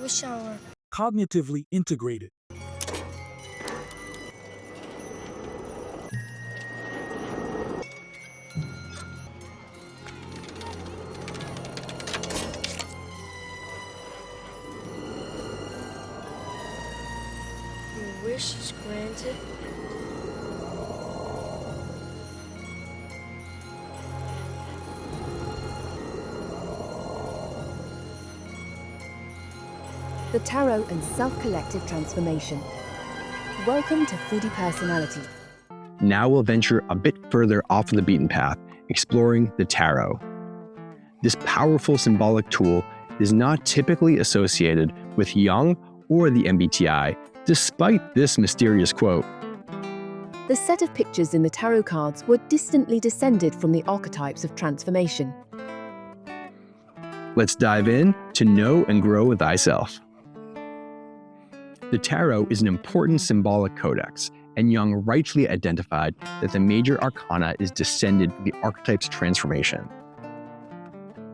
a shower. Cognitively integrated. Your wish is granted. The Tarot and Self-Collective Transformation. Welcome to Foodie Personality. Now we'll venture a bit further off of the beaten path, exploring the tarot. This powerful symbolic tool is not typically associated with Jung or the MBTI, despite this mysterious quote. The set of pictures in the tarot cards were distantly descended from the archetypes of transformation. Let's dive in to know and grow thyself. The tarot is an important symbolic codex, and Jung rightfully identified that the major arcana is descended from the archetypes transformation.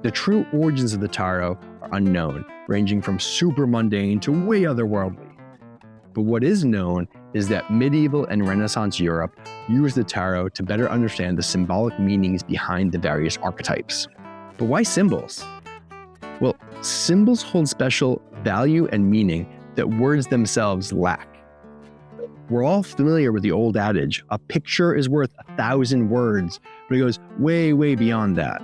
The true origins of the tarot are unknown, ranging from super mundane to way otherworldly. But what is known is that medieval and Renaissance Europe used the tarot to better understand the symbolic meanings behind the various archetypes. But why symbols? Well, symbols hold special value and meaning that words themselves lack. We're all familiar with the old adage, a picture is worth 1,000 words, but it goes way, way beyond that.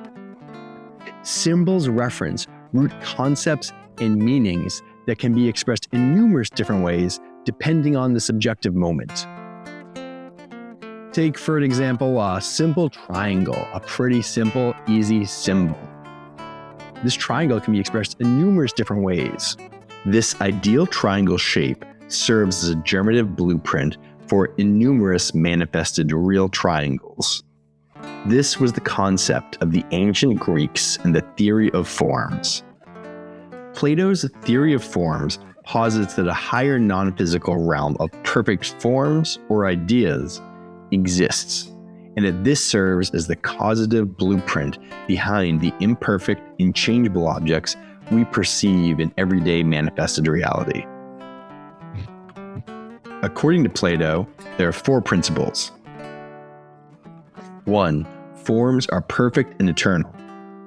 Symbols reference root concepts and meanings that can be expressed in numerous different ways depending on the subjective moment. Take, for example, a simple triangle, a pretty simple, easy symbol. This triangle can be expressed in numerous different ways. This ideal triangle shape serves as a germinative blueprint for innumerous manifested real triangles. This was the concept of the ancient Greeks and the theory of forms. Plato's theory of forms posits that a higher non-physical realm of perfect forms or ideas exists, and that this serves as the causative blueprint behind the imperfect, inchangeable objects we perceive in everyday manifested reality. According to Plato, there are 4 principles. 1. Forms are perfect and eternal.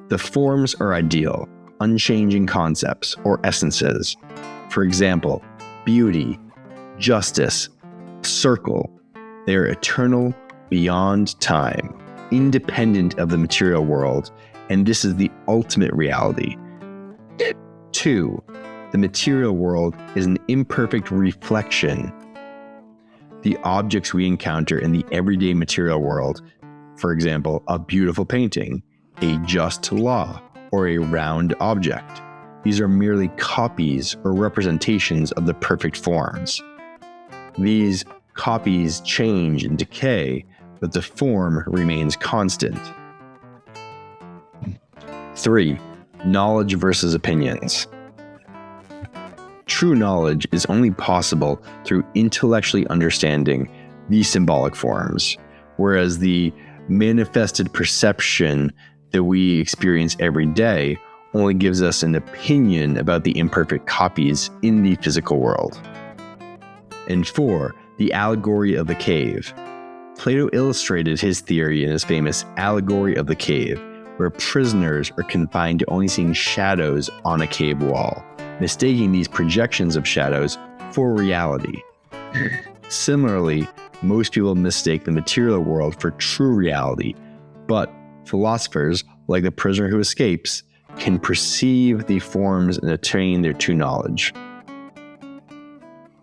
The forms are ideal, unchanging concepts or essences. For example, beauty, justice, circle. They are eternal, beyond time, independent of the material world, and this is the ultimate reality. 2. The material world is an imperfect reflection. The objects we encounter in the everyday material world, for example, a beautiful painting, a just law, or a round object. These are merely copies or representations of the perfect forms. These copies change and decay, but the form remains constant. 3. Knowledge versus opinions. True knowledge is only possible through intellectually understanding these symbolic forms, whereas the manifested perception that we experience every day only gives us an opinion about the imperfect copies in the physical world. And 4. The allegory of the cave. Plato illustrated his theory in his famous Allegory of the Cave, where prisoners are confined to only seeing shadows on a cave wall, mistaking these projections of shadows for reality. Similarly, most people mistake the material world for true reality, but philosophers, like the prisoner who escapes, can perceive the forms and attain their true knowledge.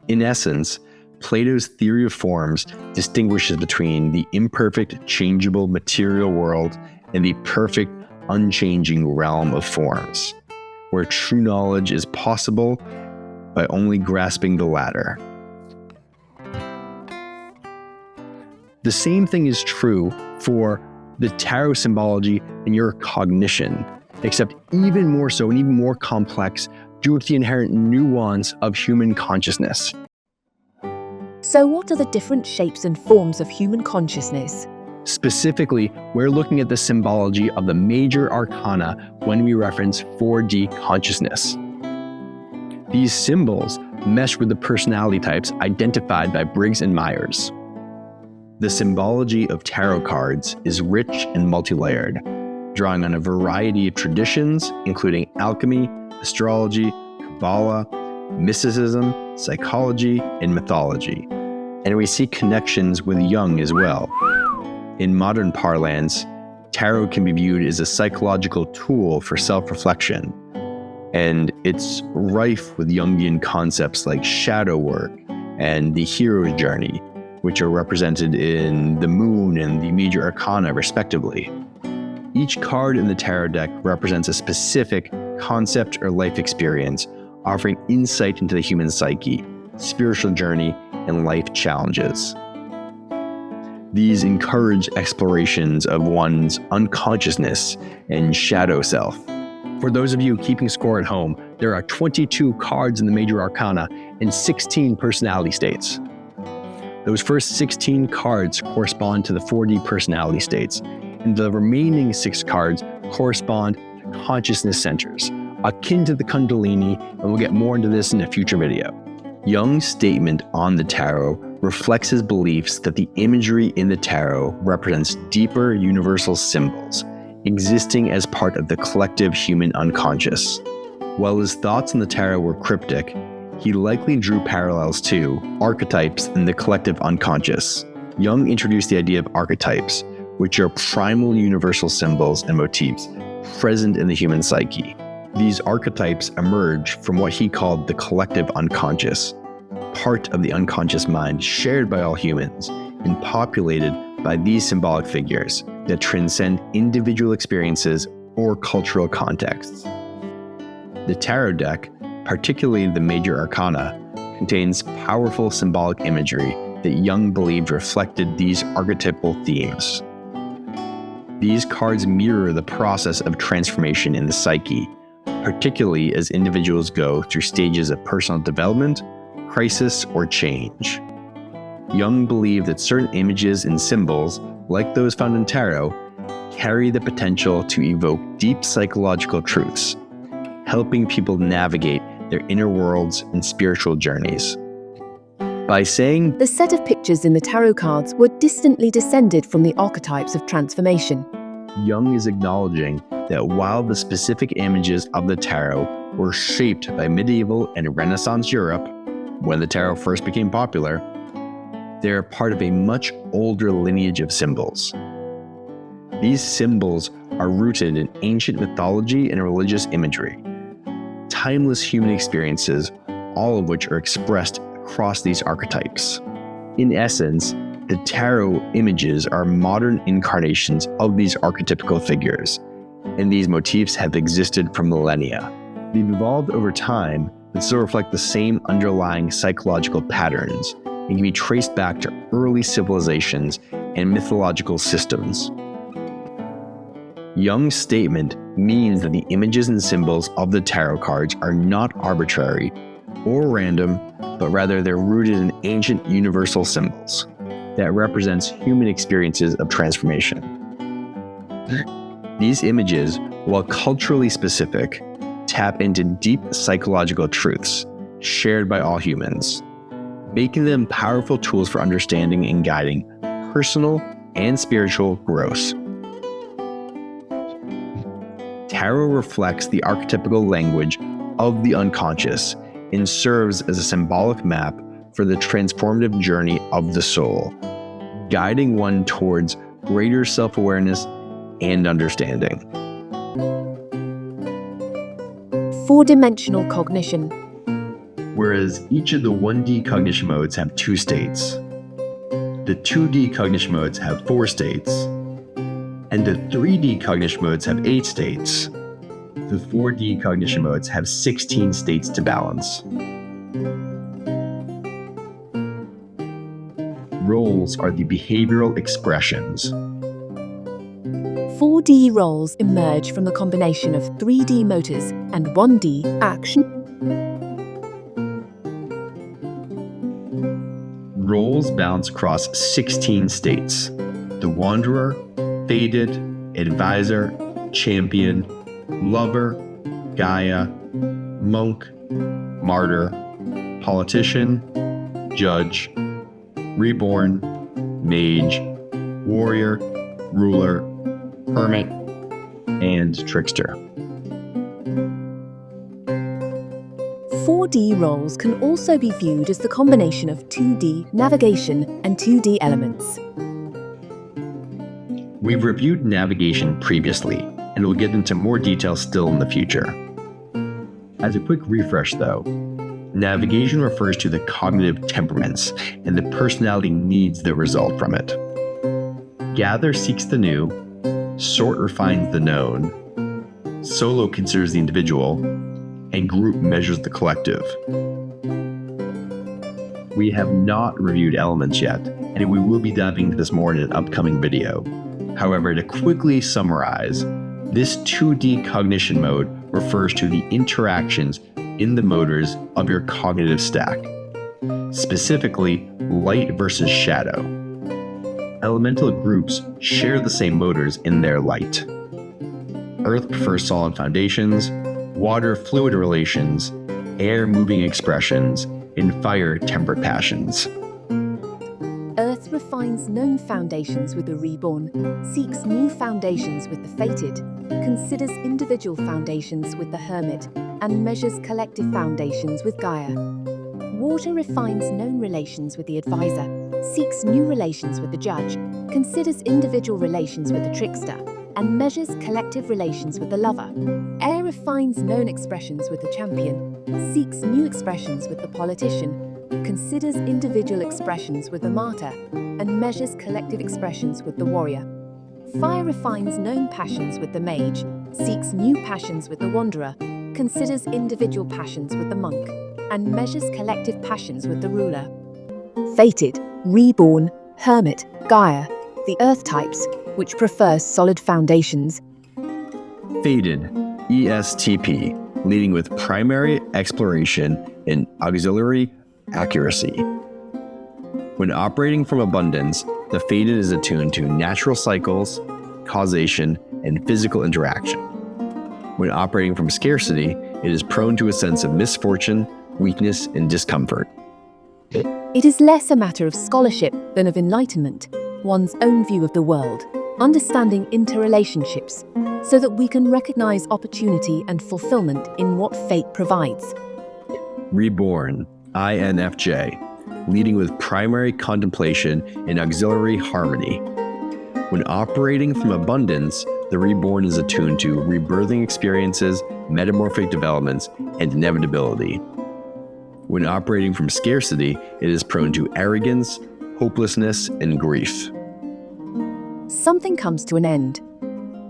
In essence, Plato's theory of forms distinguishes between the imperfect, changeable material world and the perfect, unchanging realm of forms, where true knowledge is possible by only grasping the latter. The same thing is true for the tarot symbology and your cognition, except even more so and even more complex due to the inherent nuance of human consciousness. So what are the different shapes and forms of human consciousness? Specifically, we're looking at the symbology of the major arcana when we reference 4D consciousness. These symbols mesh with the personality types identified by Briggs and Myers. The symbology of tarot cards is rich and multi-layered, drawing on a variety of traditions, including alchemy, astrology, Kabbalah, mysticism, psychology, and mythology. And we see connections with Jung as well. In modern parlance, tarot can be viewed as a psychological tool for self-reflection, and it's rife with Jungian concepts like shadow work and the hero's journey, which are represented in the moon and the major arcana, respectively. Each card in the tarot deck represents a specific concept or life experience, offering insight into the human psyche, spiritual journey, and life challenges. These encourage explorations of one's unconsciousness and shadow self. For those of you keeping score at home, there are 22 cards in the major arcana and 16 personality states. Those first 16 cards correspond to the 4D personality states, and the remaining 6 cards correspond to consciousness centers, akin to the Kundalini, and we'll get more into this in a future video. Jung's statement on the tarot reflects his beliefs that the imagery in the tarot represents deeper universal symbols, existing as part of the collective human unconscious. While his thoughts on the tarot were cryptic, he likely drew parallels to archetypes in the collective unconscious. Jung introduced the idea of archetypes, which are primal universal symbols and motifs present in the human psyche. These archetypes emerge from what he called the collective unconscious, part of the unconscious mind shared by all humans and populated by these symbolic figures that transcend individual experiences or cultural contexts. The tarot deck, particularly the major arcana, contains powerful symbolic imagery that Jung believed reflected these archetypal themes. These cards mirror the process of transformation in the psyche, particularly as individuals go through stages of personal development, crisis, or change. Jung believed that certain images and symbols, like those found in tarot, carry the potential to evoke deep psychological truths, helping people navigate their inner worlds and spiritual journeys. By saying, The set of pictures in the tarot cards were distantly descended from the archetypes of transformation. Jung is acknowledging that while the specific images of the tarot were shaped by medieval and Renaissance Europe, when the tarot first became popular, they are part of a much older lineage of symbols. These symbols are rooted in ancient mythology and religious imagery, timeless human experiences, all of which are expressed across these archetypes. In essence, the tarot images are modern incarnations of these archetypical figures, and these motifs have existed for millennia. They've evolved over time, but still reflect the same underlying psychological patterns and can be traced back to early civilizations and mythological systems. Jung's statement means that the images and symbols of the tarot cards are not arbitrary or random, but rather they're rooted in ancient universal symbols that represents human experiences of transformation. These images, while culturally specific, tap into deep psychological truths shared by all humans, making them powerful tools for understanding and guiding personal and spiritual growth. Tarot reflects the archetypical language of the unconscious and serves as a symbolic map for the transformative journey of the soul, guiding one towards greater self-awareness and understanding. Four-dimensional cognition. Whereas each of the 1D cognition modes have 2 states, the 2D cognition modes have 4 states, and the 3D cognition modes have 8 states. The 4D cognition modes have 16 states to balance. Roles are the behavioral expressions. 4D roles emerge from the combination of 3D motors and 1D action. Roles bounce across 16 states: the Wanderer, Fated, Advisor, Champion, Lover, Gaia, Monk, martyr, politician, judge, reborn, mage, warrior, ruler, hermit, and trickster. 4D roles can also be viewed as the combination of 2D navigation and 2D elements. We've reviewed navigation previously, and we'll get into more detail still in the future. As a quick refresh though, navigation refers to the cognitive temperaments and the personality needs that result from it. Gather seeks the new, sort refines the known, solo considers the individual, and group measures the collective. We have not reviewed elements yet, and we will be diving into this more in an upcoming video. However, to quickly summarize, this 2D cognition mode refers to the interactions in the motors of your cognitive stack, specifically light versus shadow. Elemental groups share the same motors in their light. Earth prefers solid foundations, water fluid relations, air moving expressions, and fire temperate passions. Earth refines known foundations with the reborn, seeks new foundations with the fated, considers individual foundations with the hermit, and measures collective foundations with Gaia. Water refines known relations with the advisor, seeks new relations with the judge, considers individual relations with the trickster, and measures collective relations with the lover. Air refines known expressions with the champion, seeks new expressions with the politician, considers individual expressions with the martyr, and measures collective expressions with the warrior. Fire refines known passions with the mage, seeks new passions with the wanderer, considers individual passions with the monk, and measures collective passions with the ruler. Fated, reborn, hermit, Gaia, the earth types, which prefer solid foundations. Fated, ESTP, leading with primary exploration and auxiliary accuracy. When operating from abundance, the fated is attuned to natural cycles, causation, and physical interaction. When operating from scarcity, it is prone to a sense of misfortune, weakness, and discomfort. It is less a matter of scholarship than of enlightenment, one's own view of the world, understanding interrelationships, so that we can recognize opportunity and fulfillment in what fate provides. Reborn, INFJ, leading with primary contemplation and auxiliary harmony. When operating from abundance, the reborn is attuned to rebirthing experiences, metamorphic developments, and inevitability. When operating from scarcity, it is prone to arrogance, hopelessness, and grief. Something comes to an end.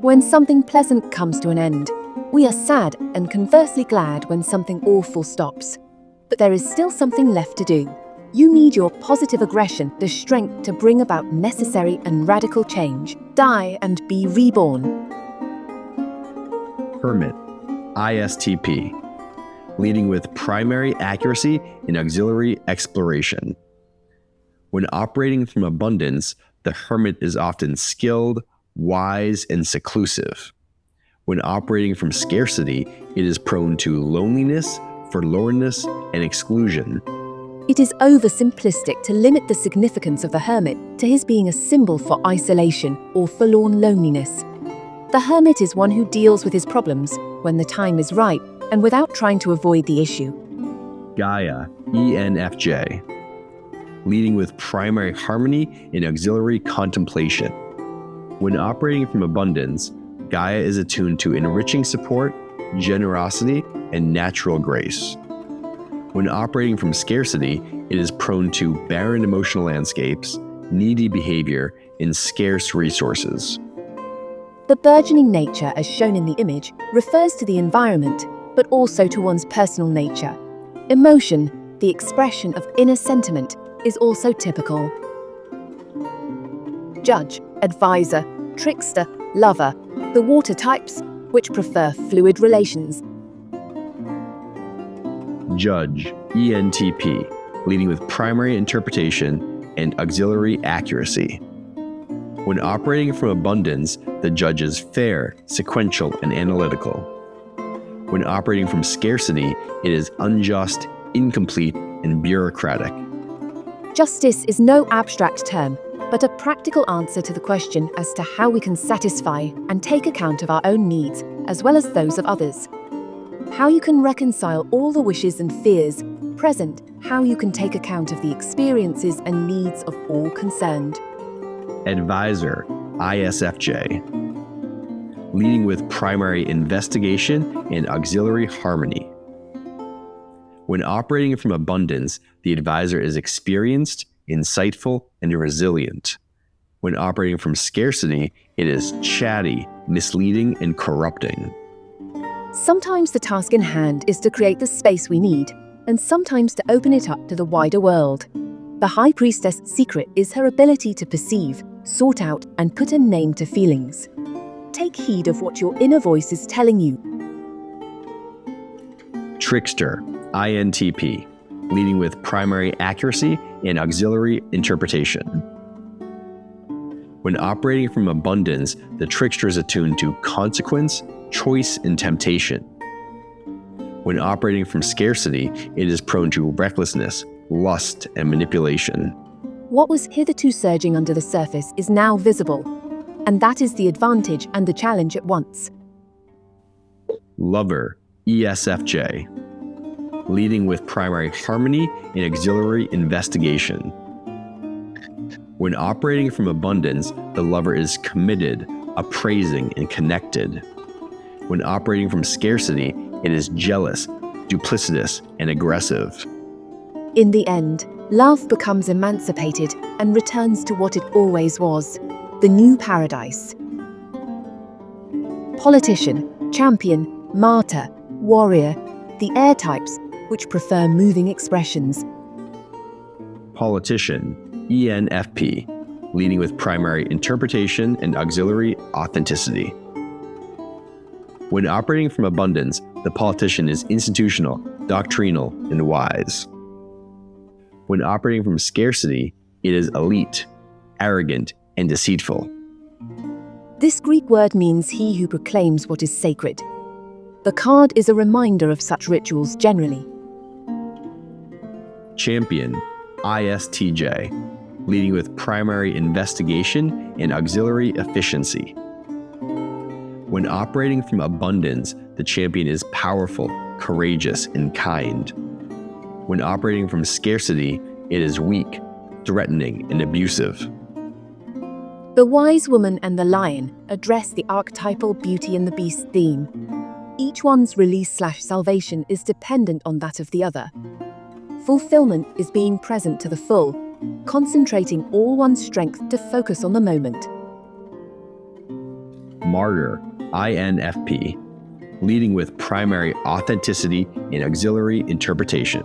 When something pleasant comes to an end, we are sad and conversely glad when something awful stops. But there is still something left to do. You need your positive aggression, the strength to bring about necessary and radical change. Die and be reborn. Hermit, ISTP, leading with primary accuracy and auxiliary exploration. When operating from abundance, the hermit is often skilled, wise, and seclusive. When operating from scarcity, it is prone to loneliness, forlornness, and exclusion. It is oversimplistic to limit the significance of the hermit to his being a symbol for isolation or forlorn loneliness. The hermit is one who deals with his problems when the time is right and without trying to avoid the issue. Gaia, ENFJ, leading with primary harmony and auxiliary contemplation. When operating from abundance, Gaia is attuned to enriching support, generosity, and natural grace. When operating from scarcity, it is prone to barren emotional landscapes, needy behavior, and scarce resources. The burgeoning nature, as shown in the image, refers to the environment, but also to one's personal nature. Emotion, the expression of inner sentiment, is also typical. Judge, advisor, trickster, lover, the water types, which prefer fluid relations. Judge, ENTP, leading with primary interpretation and auxiliary accuracy. When operating from abundance, the judge is fair, sequential, and analytical. When operating from scarcity, it is unjust, incomplete, and bureaucratic. Justice is no abstract term, but a practical answer to the question as to how we can satisfy and take account of our own needs as well as those of others. How you can reconcile all the wishes and fears present, how you can take account of the experiences and needs of all concerned. Advisor, ISFJ. Leading with primary investigation and auxiliary harmony. When operating from abundance, the advisor is experienced, insightful, and resilient. When operating from scarcity, it is chatty, misleading, and corrupting. Sometimes the task in hand is to create the space we need, and sometimes to open it up to the wider world. The High Priestess' secret is her ability to perceive, sort out, and put a name to feelings. Take heed of what your inner voice is telling you. Trickster, INTP. Leading with primary accuracy and auxiliary interpretation. When operating from abundance, the trickster is attuned to consequence, choice, and temptation. When operating from scarcity, it is prone to recklessness, lust, and manipulation. What was hitherto surging under the surface is now visible, and that is the advantage and the challenge at once. Lover, ESFJ. Leading with primary harmony and auxiliary investigation. When operating from abundance, the lover is committed, appraising, and connected. When operating from scarcity, it is jealous, duplicitous, and aggressive. In the end, love becomes emancipated and returns to what it always was, the new paradise. Politician, champion, martyr, warrior, the archetypes, which prefer moving expressions. Politician, ENFP, leading with primary interpretation and auxiliary authenticity. When operating from abundance, the politician is institutional, doctrinal, and wise. When operating from scarcity, it is elite, arrogant, and deceitful. This Greek word means he who proclaims what is sacred. The card is a reminder of such rituals generally. Champion, ISTJ, leading with primary investigation and auxiliary efficiency. When operating from abundance, the champion is powerful, courageous, and kind. When operating from scarcity, it is weak, threatening, and abusive. The wise woman and the lion address the archetypal Beauty and the Beast theme. Each one's release/salvation is dependent on that of the other. Fulfillment is being present to the full, concentrating all one's strength to focus on the moment. Martyr, INFP, leading with primary authenticity and auxiliary interpretation.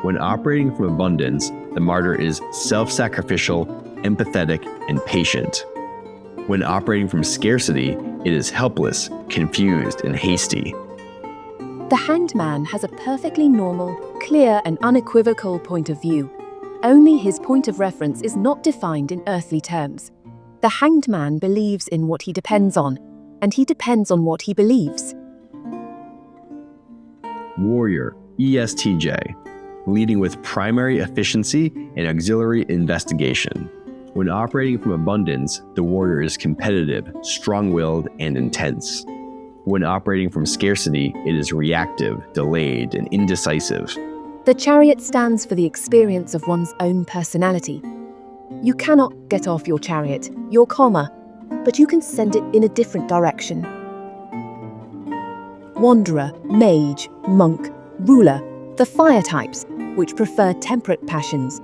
When operating from abundance, the martyr is self-sacrificial, empathetic, and patient. When operating from scarcity, it is helpless, confused, and hasty. The hanged man has a perfectly normal, clear, and unequivocal point of view. Only his point of reference is not defined in earthly terms. The hanged man believes in what he depends on, and he depends on what he believes. Warrior, ESTJ, leading with primary efficiency and auxiliary investigation. When operating from abundance, the warrior is competitive, strong-willed, and intense. When operating from scarcity, it is reactive, delayed, and indecisive. The chariot stands for the experience of one's own personality. You cannot get off your chariot, your comma, but you can send it in a different direction. Wanderer, mage, monk, ruler, the fire types, which prefer temperate passions.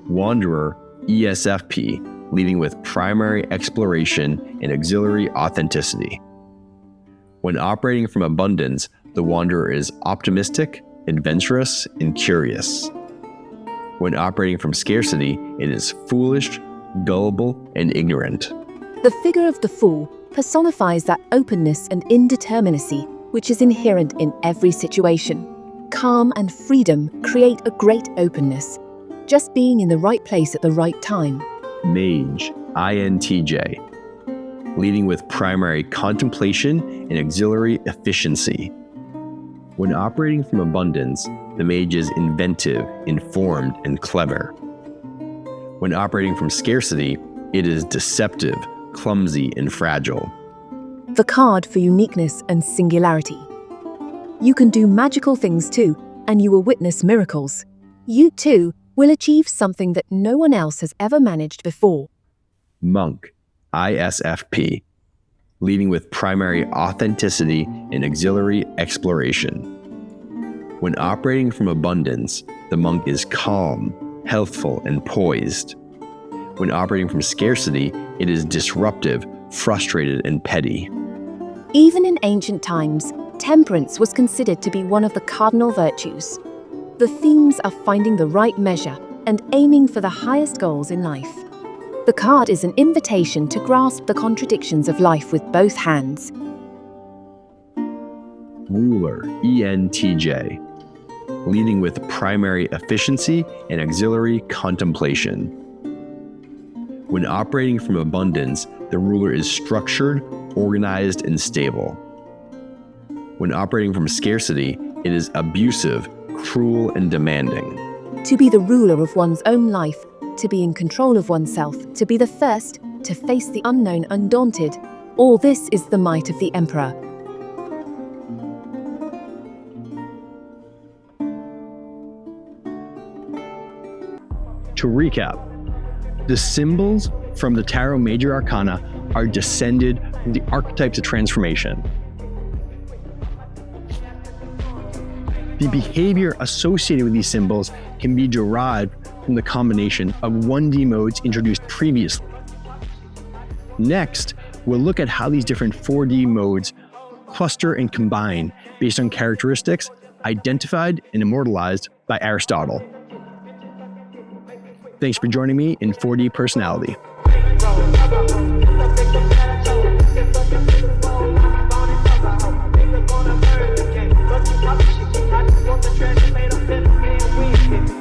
Wanderer, ESFP, leading with primary exploration and auxiliary authenticity. When operating from abundance, the wanderer is optimistic, adventurous, and curious. When operating from scarcity, it is foolish, gullible, and ignorant. The figure of the fool personifies that openness and indeterminacy which is inherent in every situation. Calm and freedom create a great openness, just being in the right place at the right time. Mage, INTJ, leading with primary contemplation and auxiliary efficiency. When operating from abundance, the mage is inventive, informed, and clever. When operating from scarcity, it is deceptive, clumsy, and fragile. The card for uniqueness and singularity. You can do magical things too, and you will witness miracles. You too will achieve something that no one else has ever managed before. Monk, ISFP, leading with primary authenticity and auxiliary exploration. When operating from abundance, the monk is calm, healthful, and poised. When operating from scarcity, it is disruptive, frustrated, and petty. Even in ancient times, temperance was considered to be one of the cardinal virtues. The themes are finding the right measure and aiming for the highest goals in life. The card is an invitation to grasp the contradictions of life with both hands. Ruler, ENTJ, leading with primary efficiency and auxiliary contemplation. When operating from abundance, the ruler is structured, organized, and stable. When operating from scarcity, it is abusive, cruel, and demanding. To be the ruler of one's own life, to be in control of oneself, to be the first, to face the unknown undaunted, all this is the might of the emperor. To recap, the symbols from the Tarot Major Arcana are descended from the archetypes of transformation. The behavior associated with these symbols can be derived from the combination of 1D modes introduced previously. Next, we'll look at how these different 4D modes cluster and combine based on characteristics identified and immortalized by Aristotle. Thanks for joining me in 4D Personality.